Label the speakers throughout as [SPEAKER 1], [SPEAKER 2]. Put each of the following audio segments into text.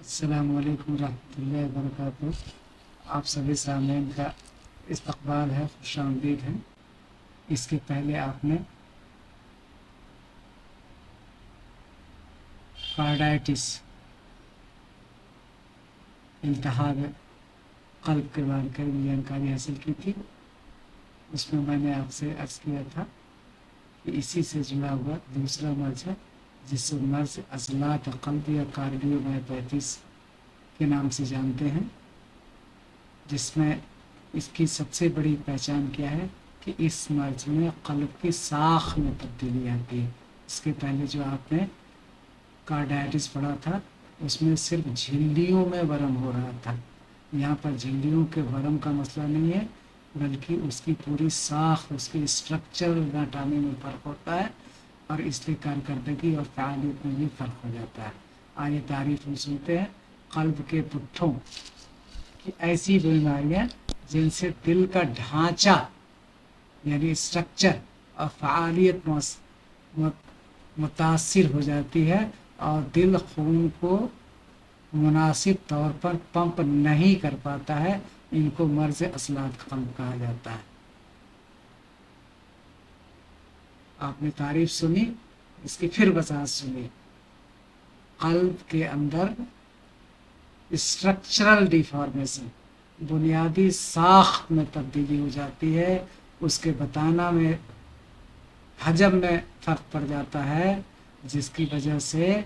[SPEAKER 1] السلام علیکم ورحمۃ اللہ وبرکاتہ۔ آپ سبھی سامعین کا استقبال ہے، خوش آمدید ہے۔ اس کے پہلے آپ نے کارڈائٹس، التہاب قلب کے بارے میں جانکاری حاصل کی تھی۔ اس میں نے آپ سے عرض کیا تھا کہ اسی سے جڑا ہوا دوسرا مرض ہے جس سے مرض عضلات قلب یا کارڈیومائپیتس کے نام سے جانتے ہیں، جس میں اس کی سب سے بڑی پہچان کیا ہے کہ اس مرض میں قلب کی ساخت میں تبدیلی آتی ہے۔ اس کے پہلے جو آپ نے کارڈائٹس پڑھا تھا اس میں صرف جھلیوں میں ورم ہو رہا تھا۔ یہاں پر جھلیوں کے ورم کا مسئلہ نہیں ہے، بلکہ اس کی پوری ساخت، اس کی اسٹرکچر اناٹامی میں فرق ہوتا ہے، اور اس لیے کارکردگی اور فعالیت میں بھی فرق ہو جاتا ہے۔ آئیے تعریف میں سنتے ہیں۔ قلب کے پٹھوں کی ایسی بیماریاں جن سے دل کا ڈھانچہ یعنی اسٹرکچر اور فعالیت متاثر ہو جاتی ہے، اور دل خون کو مناسب طور پر پمپ نہیں کر پاتا ہے، ان کو مرض عضلات قلب کہا جاتا ہے۔ آپ نے تعریف سنی، اس کی پھر وضاحت سنی۔ قلب کے اندر اسٹرکچرل ڈیفارمیشن، بنیادی ساخت میں تبدیلی ہو جاتی ہے، اس کے بتانا میں، حجم میں فرق پڑ جاتا ہے، جس کی وجہ سے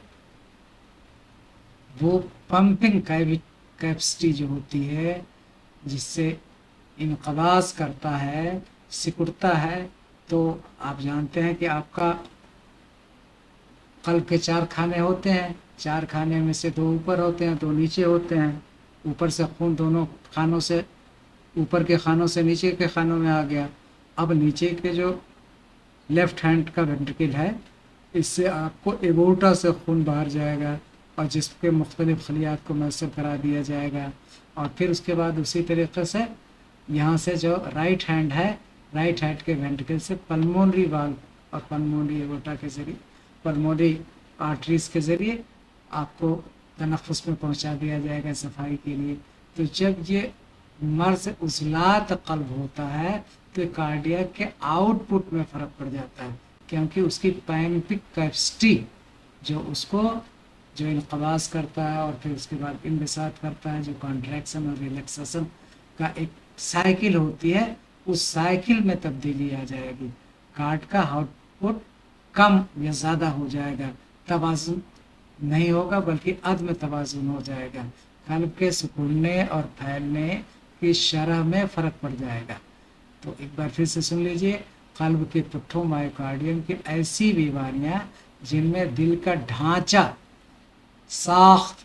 [SPEAKER 1] وہ پمپنگ کیپیسٹی جو ہوتی ہے، جس سے انقباض کرتا ہے، سکڑتا ہے۔ تو آپ جانتے ہیں کہ آپ کا قلب کے 4 کھانے ہوتے ہیں، 4 کھانے میں سے 2 اوپر ہوتے ہیں، 2 نیچے ہوتے ہیں۔ اوپر سے خون دونوں کھانوں سے، اوپر کے خانوں سے نیچے کے خانوں میں آ گیا۔ اب نیچے کے جو لیفٹ ہینڈ کا وینٹرکل ہے، اس سے آپ کو ایورٹا سے خون باہر جائے گا اور جسم کے مختلف خلیات کو میسر کرا دیا جائے گا، اور پھر اس کے بعد اسی طریقے سے یہاں سے جو رائٹ ہینڈ ہے، رائٹ ہینڈ کے وینٹرکل سے پلمونری والو اور پلمونری ایورٹا کے ذریعے، پلمونری آرٹریز کے ذریعے آپ کو تنفس میں پہنچا دیا جائے گا صفائی کے لیے۔ تو جب یہ مرض عضلات قلب ہوتا ہے تو کارڈیاک کے آؤٹ پٹ میں فرق پڑ جاتا ہے، کیونکہ اس کی پمپنگ کیپیسٹی جو اس کو جو انقباض کرتا ہے اور پھر اس کے بعد انبساط کرتا ہے، جو کانٹریکشن اور ریلیکسیشن کا ایک سائیکل ہوتی ہے، اس سائیکل میں تبدیلی آ جائے گی۔ کارڈ کا آؤٹ پٹ کم یا زیادہ ہو جائے گا، توازن نہیں ہوگا بلکہ عدم توازن ہو جائے گا، قلب کے سکڑنے اور پھیلنے کی شرح میں فرق پڑ جائے گا۔ تو ایک بار پھر سے سن لیجئے۔ قلب کے پٹھوں مائوکارڈیم کی ایسی بیماریاں جن میں دل کا ڈھانچہ، ساخت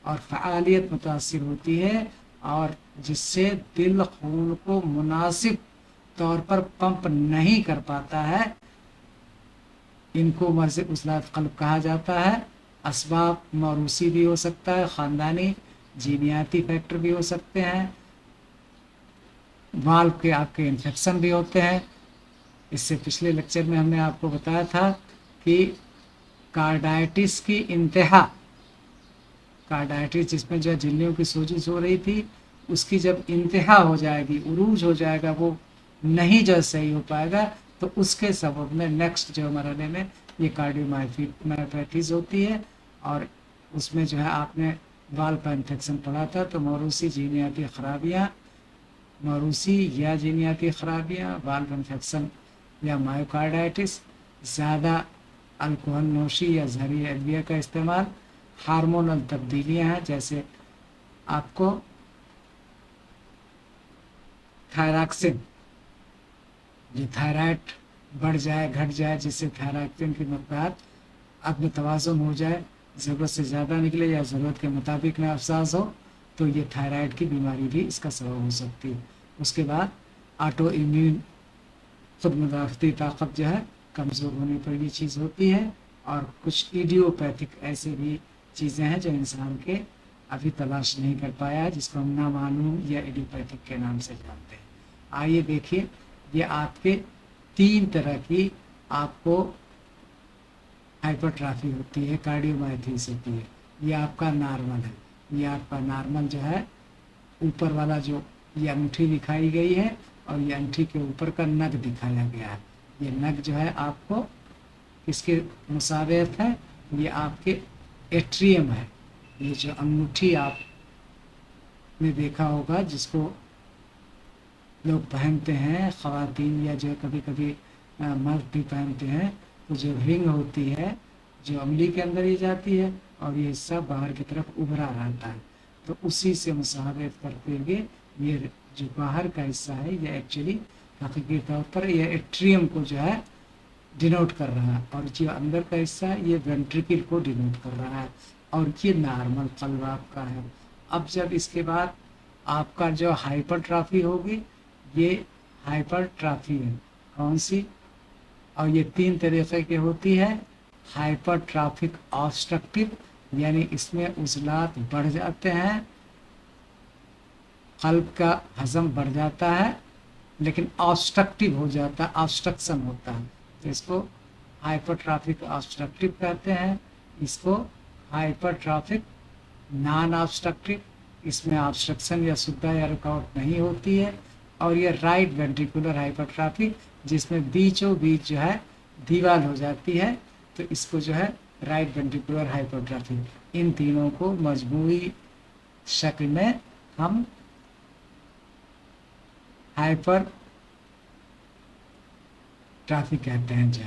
[SPEAKER 1] اور فعالیت متاثر ہوتی ہے، اور جس سے دل خون کو مناسب طور پر پمپ نہیں کر پاتا ہے، ان کو مرض عضلات قلب کہا جاتا ہے۔ اسباب موروثی بھی ہو سکتا ہے، خاندانی جینیاتی فیکٹر بھی ہو سکتے ہیں، والو کے آپ کے انفیکشن بھی ہوتے ہیں۔ اس سے پچھلے لیکچر میں ہم نے آپ کو بتایا تھا کہ کارڈائٹس کی انتہا، کارڈائٹس جس میں جو جھلیوں کی سوزش ہو رہی تھی، اس کی جب انتہا ہو جائے گی، عروج ہو جائے گا، وہ نہیں جو صحیح ہو پائے گا، تو اس کے سبب میں نیکسٹ جو مرحلے میں یہ کارڈیومائپیتھیز ہوتی ہے، اور اس میں جو ہے آپ نے والو کا انفیکشن پڑھا تھا۔ تو موروثی جینیاتی خرابیاں، موروثی یا جینیاتی خرابیاں، والو انفیکشن یا مائیوکارڈائٹس، زیادہ الکوہل نوشی یا زہریلی ادویہ کا استعمال، ہارمونل تبدیلیاں ہیں، جیسے آپ کو تھائراکسن، جو تھائرائڈ بڑھ جائے، گھٹ جائے، جس سے تھائراکسن کی مقدار عدم توازن ہو جائے، ضرورت سے زیادہ نکلے یا ضرورت کے مطابق نہ افزاز ہو، تو یہ تھائرائڈ کی بیماری بھی اس کا سبب ہو سکتی ہے۔ اس کے بعد آٹو امیون، خود مدافعتی طاقت جو ہے کمزور ہونے پر یہ چیز ہوتی ہے، اور کچھ ایڈیوپیتھک ایسے بھی چیزیں ہیں جو انسان کے ابھی تلاش نہیں کر پایا ہے، جس کو ہم نامعلوم یا ایڈیوپیتھک کے نام سے جانتے ہیں۔ آئیے دیکھیے، یہ آپ کے 3 طرح کی آپ کو ہائپرٹرافی ہوتی ہے، کارڈیومائپیتھیز ہوتی ہے۔ ये आपका नॉर्मल है, ये आपका नॉर्मल जो है ऊपर वाला जो ये अंगूठी दिखाई गई है और ये अंगूठी के ऊपर का नग दिखाया गया है। ये नग जो है आपको किसके मुसाबिक है, ये आपके एट्रियम है। ये जो अंगूठी आपने देखा होगा जिसको लोग पहनते हैं ख़वातीन या जो कभी कभी मर्द भी पहनते हैं, तो जो रिंग होती है जो उंगली के अंदर ही जाती है और ये हिस्सा बाहर की तरफ उभरा रहता है, तो उसी से मुसाबित करते हुए ये जो बाहर का हिस्सा है ये एक्चुअली हकीकी तौर पर ये एट्रियम को जो है डिनोट कर रहा है, और जो अंदर का हिस्सा है ये वेंट्रिकल को डिनोट कर रहा है, और ये नॉर्मल कल्ब आपका है। अब जब इसके बाद आपका जो हाइपरट्रॉफी होगी, ये हाइपरट्रॉफी है कौन सी, और ये 3 तरीके की होती है। हाइपरट्रॉफिक ऑब्स्ट्रक्टिव, यानी इसमें उजलात बढ़ जाते हैं, कल्ब का हजम बढ़ जाता है, लेकिन ऑब्स्ट्रक्टिव हो जाता है, ऑब्स्ट्रक्शन होता है, तो इसको हाइपरट्रॉफिक ऑब्स्ट्रक्टिव कहते हैं। इसको हाइपरट्रॉफिक नॉन ऑब्स्ट्रक्टिव, इसमें ऑब्स्ट्रक्शन या सुद्धा या रुकावट नहीं होती है। और ये राइट वेंट्रिकुलर हाइपरट्रॉफी, जिसमें बीचों बीच जो है दीवार हो जाती है, तो इसको जो है राइट वेंट्रिकुलर हाइपरट्रॉफी। इन तीनों को मजमूई शक्ल में हम हाइपर ट्रॉफी कहते हैं। जो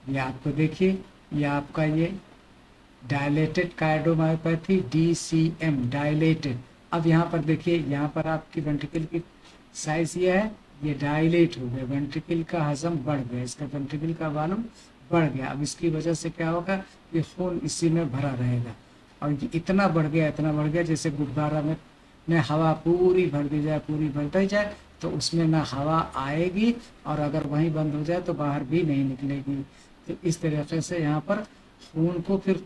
[SPEAKER 1] ये आपको देखिए, ये आपका ये डायलेटेड कार्डियोमायोपैथी DCM डायलेटेड। अब यहाँ पर देखिए, यहाँ पर आपकी वेंट्रिकल की साइज ये है, ये डायलेट हो गया, वेंट्रिकल का हजम बढ़ गया, इसका वेंट्रिकल का वॉल्यूम बढ़ गया। अब इसकी वजह से क्या होगा, ये खून इसी में भरा रहेगा, और ये इतना बढ़ गया, इतना बढ़ गया, जैसे गुब्बारा में हवा पूरी भर दी जाए, पूरी भरती जाए, तो उसमें ना हवा आएगी, और अगर वहीं बंद हो जाए तो बाहर भी नहीं निकलेगी। तो इस तरीके से यहाँ पर खून को फिर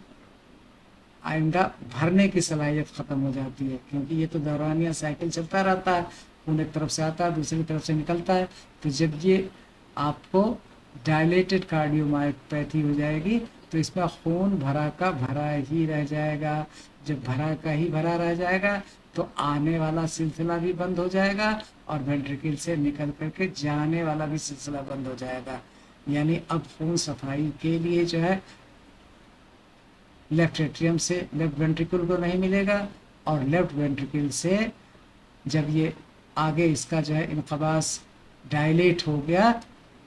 [SPEAKER 1] आइंदा भरने की सलाहियत ख़त्म हो जाती है, क्योंकि ये तो दौरानिया साइकिल चलता रहता है, खून एक तरफ से आता है दूसरी तरफ से निकलता है। तो जब ये आपको डायलेटेड कार्डियोमायोपैथी हो जाएगी, तो इसमें खून भरा का भरा ही रह जाएगा। जब भरा का ही भरा रह जाएगा तो आने वाला सिलसिला भी बंद हो जाएगा, और वेंट्रिकल से निकल करके जाने वाला भी सिलसिला बंद हो जाएगा। यानी अब खून सफाई के लिए जो है लेफ्ट एट्रियम से लेफ्ट वेंट्रिकल को नहीं मिलेगा, और लेफ्ट वेंट्रिकल से जब ये आगे इसका जो है इनकबास डायलेट हो गया,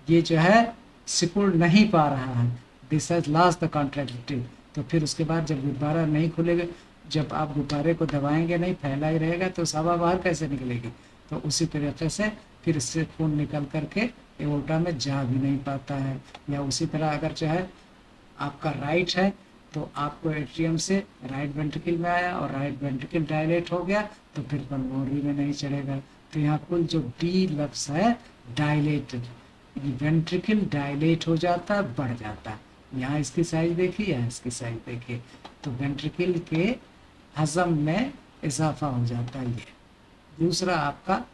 [SPEAKER 1] ये जो है सिकुड़ नहीं पा रहा है, दिस हैज लॉस्ट द कॉन्ट्रैक्टिविटी। तो फिर उसके बाद जब गुब्बारा नहीं खुलेगा, जब आप गुब्बारे को दबाएंगे नहीं, फैला ही रहेगा, तो हवा बाहर कैसे निकलेगी। तो उसी तरीके से फिर इससे खून निकल करके एओर्टा में जा भी नहीं पाता है। या उसी तरह अगर जो है आपका राइट है, तो आपको एट्रियम से राइट वेंट्रिकल में आया और राइट वेंट्रिकल डायलेट हो गया, तो फिर पल्मोनरी में नहीं चढ़ेगा। तो यहाँ कुल जो डी लफ्ज़ है डायलेटेड, वेंट्रिकल डायलेट हो जाता है, बढ़ जाता है। यहाँ इसकी साइज देखिए, यहाँ इसकी साइज देखिए, तो वेंट्रिकल के हजम में इजाफा हो जाता है। ये दूसरा आपका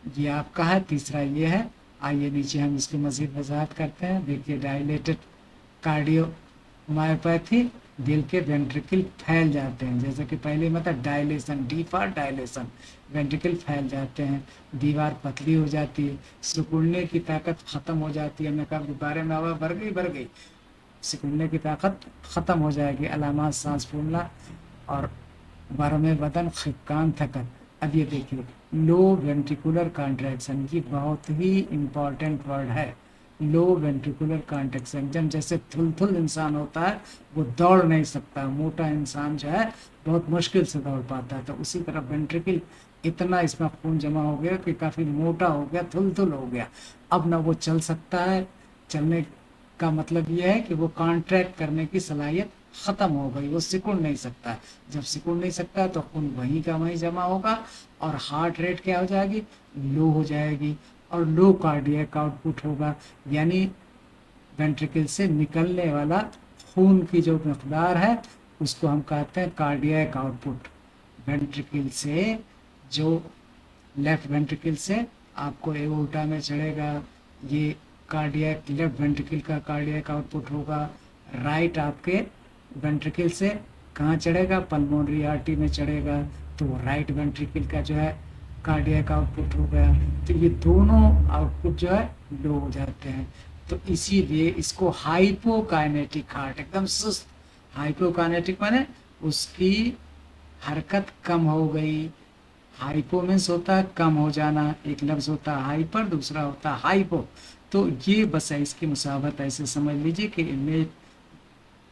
[SPEAKER 1] ये आपका है, तीसरा ये है। आइए नीचे हम इसकी मज़ीद वजाहत करते हैं। देखिए, डायलेटेड कार्डियोमायोपैथी, दिल के वेंट्रिकल फैल जाते हैं, जैसे कि पहले मतलब dilation, D for dilation, ventricle फैल जाते हैं, दीवार पतली हो जाती है, सिकुड़ने की ताकत ख़त्म हो जाती है। हमने कहा गुब्बारे में हवा भर गई, सिकुड़ने की ताकत ख़त्म हो जाएगी। अलामात सांस फूलना और बरमे बदन, खिपकान, थकन। अब ये देखिए, लो वेंट्रिकुलर कॉन्ट्रैक्शन, ये बहुत ही इम्पॉर्टेंट वर्ड है। लो वेंट्रिकुलर कॉन्ट्रैक्शन, जैसे थुल इंसान होता है वो दौड़ नहीं सकता, मोटा इंसान जो है बहुत मुश्किल से दौड़ पाता है, तो उसी तरह वेंट्रिकल इतना इसमें खून जमा हो गया कि काफ़ी मोटा हो गया, थुल हो गया। अब ना वो चल सकता है, चलने का मतलब ये है कि वो कॉन्ट्रैक्ट करने की सलाहियत ख़त्म हो गई, वो सिकुड़ नहीं सकता। जब सिकुड़ नहीं सकता तो खून वहीं का वहीं जमा होगा, और हार्ट रेट क्या हो जाएगी, लो हो जाएगी, और लो कार्डियक आउटपुट होगा। यानी वेंट्रिकल से निकलने वाला खून की जो मकदार है उसको हम कहते हैं कार्डियक आउटपुट। वेंट्रिकल से जो लेफ्ट वेंट्रिकल से आपको एओर्टा में चढ़ेगा, ये कार्डियक, लेफ्ट वेंट्रिकल का कार्डियक आउटपुट होगा, राइट आपके वेंट्रिकल से कहाँ चढ़ेगा, पल्मोनरी आर्टरी में चढ़ेगा, तो राइट वेंट्रिकल का जो है कार्डियक आउटपुट हो गया। तो ये दोनों आउटपुट जो है लो हो जाते हैं। तो इसीलिए इसको हाइपोकाइनेटिक हार्ट, एकदम सुस्त। हाइपोकाइनेटिक माने उसकी हरकत कम हो गई। हाइपो मीन्स होता है कम हो जाना, एक लफ्ज होता है हाइपर, दूसरा होता है हाइपो। तो ये बस है, इसकी मुसावत ऐसे समझ लीजिए कि इनमें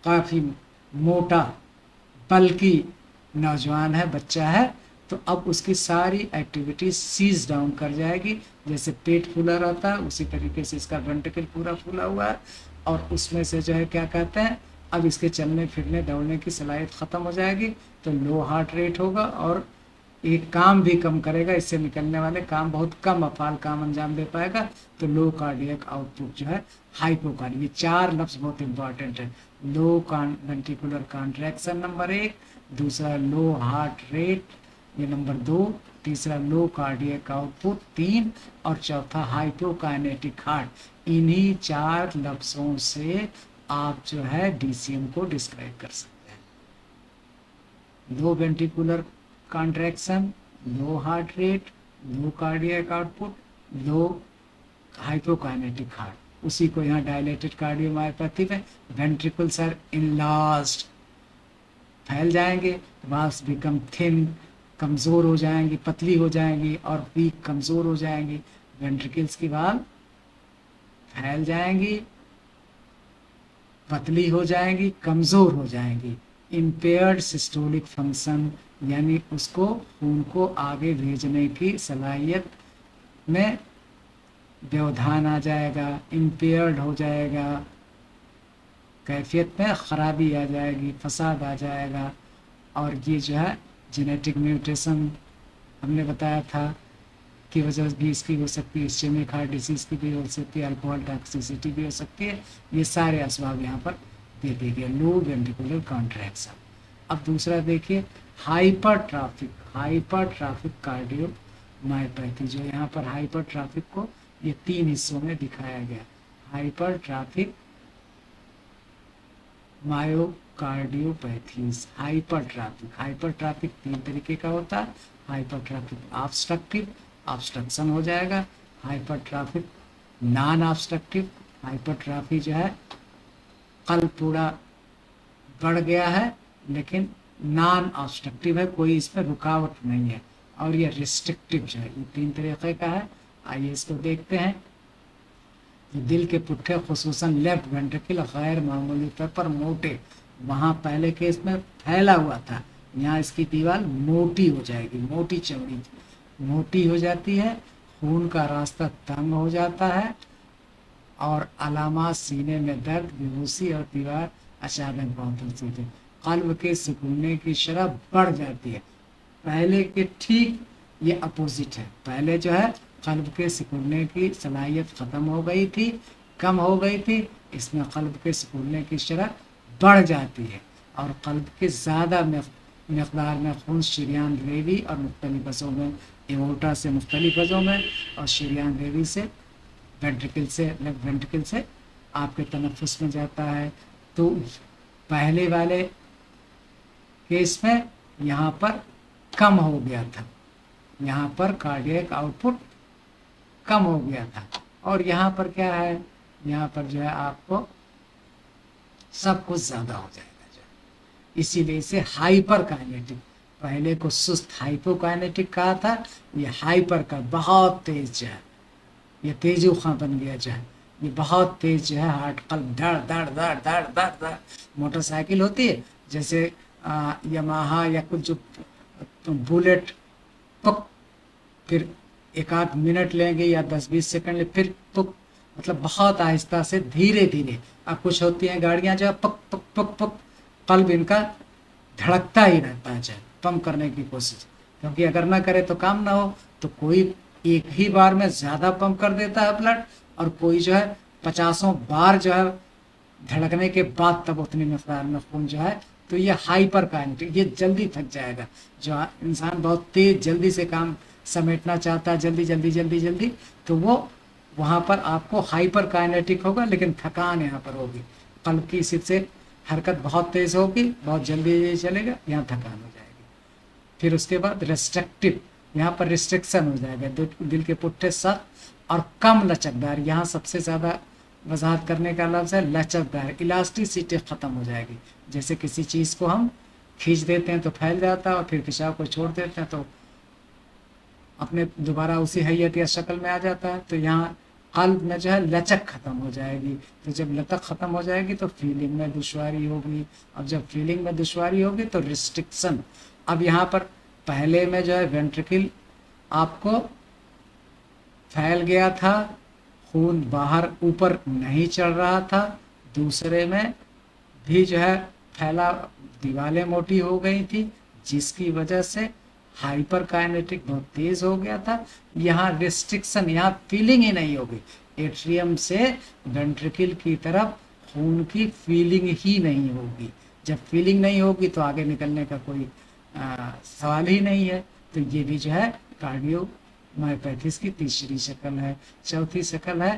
[SPEAKER 1] काफ़ी मोटा बल्कि नौजवान है, बच्चा है, तो अब उसकी सारी एक्टिविटी सीज डाउन कर जाएगी। जैसे पेट फूला रहता है उसी तरीके से इसका वेंट्रिकल पूरा फूला हुआ है, और उसमें से जो है क्या कहते हैं, अब इसके चलने फिरने दौड़ने की सलाहियत ख़त्म हो जाएगी। तो लो हार्ट रेट होगा और एक काम भी कम करेगा, इससे निकलने वाले काम बहुत कम अफाल काम अंजाम दे पाएगा। तो लो कार्डियक आउटपुट जो है हाइपोकार्डियक। ये चार लफ्ज बहुत इंपॉर्टेंट है। लो वेंट्रिकुलर कॉन्ट्रैक्शन नंबर 1, दूसरा लो हार्ट रेट ये नंबर 2, तीसरा लो कार्डियक आउटपुट 3, और चौथा हाइपोकाइनेटिक हार्ट। इन्हीं चार लफ्जों से आप जो है डीसीएम को डिस्क्राइब कर सकते हैं। लो वेंट्रिकुलर कॉन्ट्रैक्शन, लो heart rate, low cardiac output, लो हाइपोकाइनेटिक हार्ट। उसी को यहाँ डायलेटेड कार्डियोमायोपैथी में वेंट्रिकल्स आर इनलार्ज्ड, फैल जाएंगे, वाल्व्स बिकम थिन, कमज़ोर हो जाएंगी, पतली हो जाएंगी, और वीक कमज़ोर हो जाएंगी। वेंट्रिकल्स की वाल्व फैल जाएंगी, पतली हो जाएंगी, कमज़ोर हो जाएंगी। इम्पेयर्ड सिस्टोलिक फंक्शन, यानी उसको खून को आगे भेजने की सलाहियत में व्यवधान आ जाएगा, इम्पेयर्ड हो जाएगा, कैफियत में ख़राबी आ जाएगी, फसाद आ जाएगा। और ये जो है जेनेटिक म्यूटेशन हमने बताया था की वजह भी इसकी हो सकती है, इस्चेमिक हार्ट डिसीज़ की भी हो सकती है, अल्कोहल टॉक्सिसिटी भी हो सकती है। ये सारे असबाब यहाँ पर दे दिए गए। लो वेंट्रिकुलर कॉन्ट्रैक्शन। अब दूसरा देखिए हाइपरट्रॉफिक कार्डियोमायोपैथी। जो यहाँ पर हाइपरट्रॉफिक को ये 3 हिस्सों में दिखाया गया। हाइपरट्रॉफिक मायोकार्डियोपैथीज। हाइपरट्रॉफिक 3 तरीके का होता है। हाइपरट्रॉफिक ऑब्स्ट्रक्टिव, ऑब्स्ट्रक्शन हो जाएगा। हाइपरट्रॉफिक नॉन ऑब्स्ट्रक्टिव, हाइपरट्रॉफी जो है कल पूरा बढ़ गया है लेकिन नॉन ऑब्स्ट्रक्टिव है, कोई इसमें रुकावट नहीं है। और ये रिस्ट्रिक्टिव जो है, ये 3 तरीके का है। आइए इसको देखते हैं। दिल के पुट्ठे खुसूसन लेफ्ट वेंट्रिकल गैर मामूली तौर पर मोटे, वहाँ पहले केस में फैला हुआ था, यहाँ इसकी दीवार मोटी हो जाएगी, मोटी चमड़ी मोटी हो जाती है, खून का रास्ता तंग हो जाता है, और अलामात सीने में दर्द, बेहोशी और दीवार अचानक बहुत होती है। कल्ब के सुकून की शरह बढ़ जाती है। पहले के ठीक ये अपोजिट है। पहले जो है कल्ब के सिकुड़ने की सलाहियत ख़त्म हो गई थी, कम हो गई थी। इसमें कल्ब के सिकुड़ने की शरह बढ़ जाती है, और कल्ब के ज़्यादा मकदार में खून शरियान रेवी और मुख्तलिफ हिस्सों में, एओर्टा से मुख्तलिफ हिस्सों में, और शरियान रेवी से वेंट्रिकल से, लेफ्ट वेंट्रिकल से आपके तनफ्फुस में जाता है। तो पहले वाले केस में यहाँ पर कम हो गया था, यहाँ पर कार्डियक आउटपुट कम हो गया था, और यहाँ पर क्या है, यहाँ पर जो है आपको सब कुछ ज़्यादा हो जाएगा जो, इसीलिए इसे हाइपर काइनेटिक, पहले को सुस्त हाइपोकाइनेटिक कहा था, ये हाइपर का बहुत तेज जो है, ये तेजो खां बन गया जो है, ये बहुत तेज जो है। हार्ट कल्ब धड़ धड़ धड़ धड़ धड़ धड़, मोटरसाइकिल होती है जैसे यमाहा या कुछ जो बुलेट, पुक, फिर 1 आध मिनट लेंगे या 10-20 सेकंड ले, फिर पुक, मतलब बहुत आहिस्ता से धीरे धीरे। अब कुछ होती हैं गाड़ियां जो पक पक पक पक, कल्ब इनका धड़कता ही रहता है, चाहे पंप करने की कोशिश, क्योंकि अगर ना करे तो काम ना हो। तो कोई एक ही बार में ज़्यादा पंप कर देता है ब्लड, और कोई जो है 50 बार जो है धड़कने के बाद तब उतनी मकदार में खून जो है। तो ये हाइपर काइनेटिक, ये जल्दी थक जाएगा। जो इंसान बहुत तेज जल्दी से काम समेटना चाहता है, जल्दी जल्दी जल्दी जल्दी, तो वो वहाँ पर आपको हाइपर काइनेटिक होगा, लेकिन थकान यहाँ पर होगी। قلب کی اسی سے حرکت بہت تیز ہوگی، بہت جلدی چلے گا، یہاں تھکان ہو جائے گی۔ پھر اس کے بعد ریسٹرکٹیو، یہاں پر ریسٹرکشن ہو جائے گا، دل کے پٹھے سخت اور کم لچکدار، یہاں سب سے زیادہ وضاحت کرنے کا لفظ ہے لچکدار، الاسٹیسٹی ختم ہو جائے گی۔ جیسے کسی چیز کو ہم کھینچ دیتے ہیں تو پھیل جاتا ہے، اور پھر پیشاب کو چھوڑ دیتے ہیں تو اپنے دوبارہ اسی حیت یا شکل میں آ جاتا ہے۔ تو یہاں قلب میں جو ہے لچک ختم ہو جائے گی۔ تو جب لچک ختم ہو جائے گی تو فیلنگ میں دشواری ہوگی، اور جب فیلنگ میں دشواری ہوگی تو ریسٹرکشن۔ اب یہاں پر پہلے میں جو ہے وینٹرکل آپ کو پھیل گیا تھا، خون باہر اوپر نہیں چڑھ رہا تھا، دوسرے میں بھی جو ہے پھیلا، دیوالیں موٹی ہو گئی تھی، جس کی وجہ سے ہائپر کائنیٹک بہت تیز ہو گیا تھا۔ یہاں ریسٹرکشن، یہاں فیلنگ ہی نہیں ہوگی، ایٹریم سے وینٹرکل کی طرف خون کی فیلنگ ہی نہیں ہوگی۔ جب فیلنگ نہیں ہوگی تو آگے نکلنے کا کوئی سوال ہی نہیں ہے۔ تو یہ بھی جو ہے کارڈیو مایوپیتھیز کی تیسری شکل ہے۔ چوتھی شکل ہے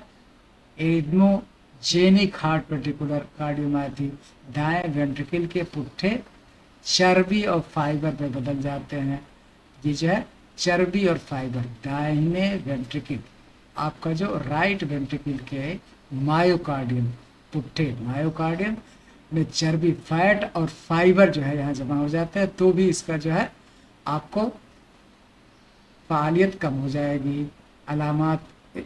[SPEAKER 1] ایڈنوجینک ہارٹ پرٹیکولر کارڈیومایوپیتھی، دائیں وینٹرکل کے پٹھے چربی اور فائبر پہ بدل جاتے ہیں۔ یہ جو ہے چربی اور فائبر، دائیں وینٹرکل، آپ کا جو رائٹ وینٹرکل کے مایوکارڈیم، پٹھے مایوکارڈیم میں چربی، فیٹ اور فائبر جو ہے یہاں جمع ہو جاتے ہیں، تو بھی اس کا جو ہے آپ کو فعالیت کم ہو جائے گی۔ علامات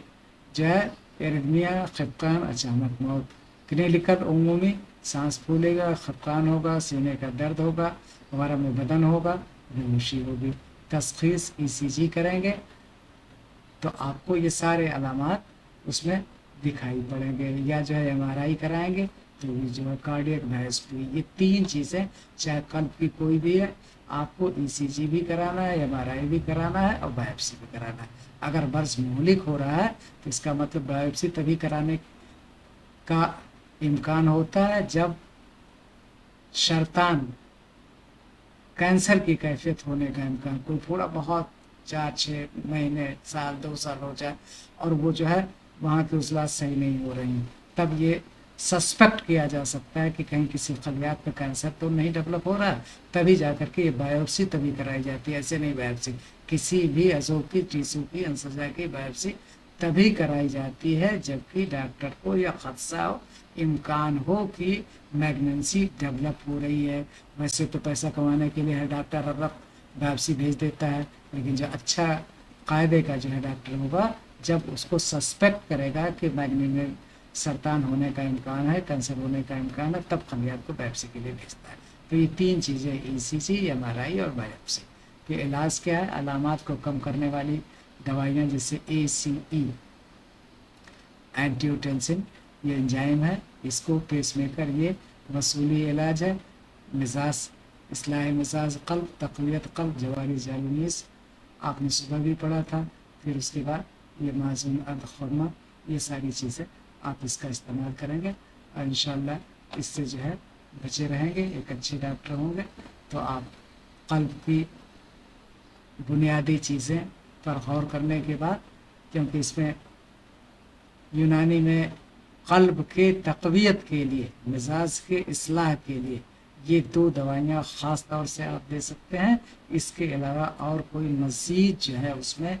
[SPEAKER 1] جو ہے ایرتھمیا، خفقان، اچانک موت۔ کلینکل عمومی، سانس پھولے گا، خفقان ہوگا، سینے کا درد ہوگا، ورم بدن ہوگا، بیہوشی ہوگی۔ تشخیص ای سی جی کریں گے تو آپ کو یہ سارے علامات اس میں دکھائی پڑیں گے، یا جو ہے ایم آر آئی کرائیں گے تو یہ جو ہے کارڈیک بایوپسی۔ یہ تین چیزیں چاہے قلب کی کوئی بھی ہے، آپ کو ای سی جی بھی کرانا ہے، ایم آر آئی بھی کرانا ہے، اور بایوپسی بھی کرانا ہے۔ اگر برس مہلک ہو رہا ہے تو اس کا مطلب بایوپسی تبھی کرانے کا امکان ہوتا ہے جب سرطان، کینسر کی کیفیت ہونے کا امکان، کوئی تھوڑا بہت 4-6 مہینے، سال، 2 سال ہو جائے، اور وہ جو ہے وہاں کی عضلات صحیح نہیں ہو رہی، تب یہ سسپیکٹ کیا جا سکتا ہے کہ کہیں کسی خلیات پہ کینسر تو نہیں ڈیولپ ہو رہا ہے، تبھی جا کر کے یہ بایوپسی تبھی کرائی جاتی ہے۔ ایسے نہیں بایوپسی، کسی بھی عضو کی، ٹیشو کی، انسجہ کی بایوپسی تبھی کرائی جاتی ہے جبکہ ڈاکٹر کو یہ خدشہ ہو، امکان ہو کہ میگننسی ڈیولپ ہو رہی ہے۔ ویسے تو پیسہ کمانے کے لیے ہر ڈاکٹر ہر وقت بایوپسی بھیج دیتا ہے، لیکن جو اچھا قاعدے کا جو ہے ڈاکٹر ہوگا، جب اس کو سسپیکٹ کرے گا کہ میگنین سرطان ہونے کا امکان ہے، کینسر ہونے کا امکان ہے، تب خلیات کو بایوپسی کے لیے بھیجتا ہے۔ تو یہ تین چیزیں، ای سی جی، ایم آر آئی اور بایوپسی۔ کہ علاج کیا ہے؟ علامات کو کم کرنے والی دوائیاں جیسے اے سی ای، اینٹیوٹینسن، یہ انجائم ہے، اس کو پیس میکر، یہ وصولی علاج ہے۔ مزاج، اصلاح مزاج قلب، تقویت قلب، جواری جالنیس، آپ نے صبح بھی پڑھا تھا۔ پھر اس کے بعد یہ معزون خرما، یہ ساری چیزیں آپ اس کا استعمال کریں گے، اور انشاءاللہ اس سے جو ہے بچے رہیں گے، ایک اچھے ڈاکٹر ہوں گے۔ تو آپ قلب کی بنیادی چیزیں پر غور کرنے کے بعد، کیونکہ اس میں یونانی میں قلب کے تقویت کے لیے، مزاج کے اصلاح کے لیے یہ 2 دوائیاں خاص طور سے آپ دے سکتے ہیں۔ اس کے علاوہ اور کوئی مزید جو ہے اس میں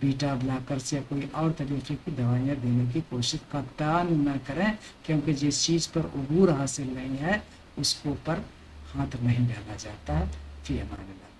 [SPEAKER 1] بیٹا بلاکرز یا کوئی اور طریقے کی دوائیاں دینے کی کوشش قطعاً نہ کریں، کیونکہ جس چیز پر عبور حاصل نہیں ہے اس کو پر ہاتھ نہیں ڈالا جاتا ہے۔ فی امان اللہ۔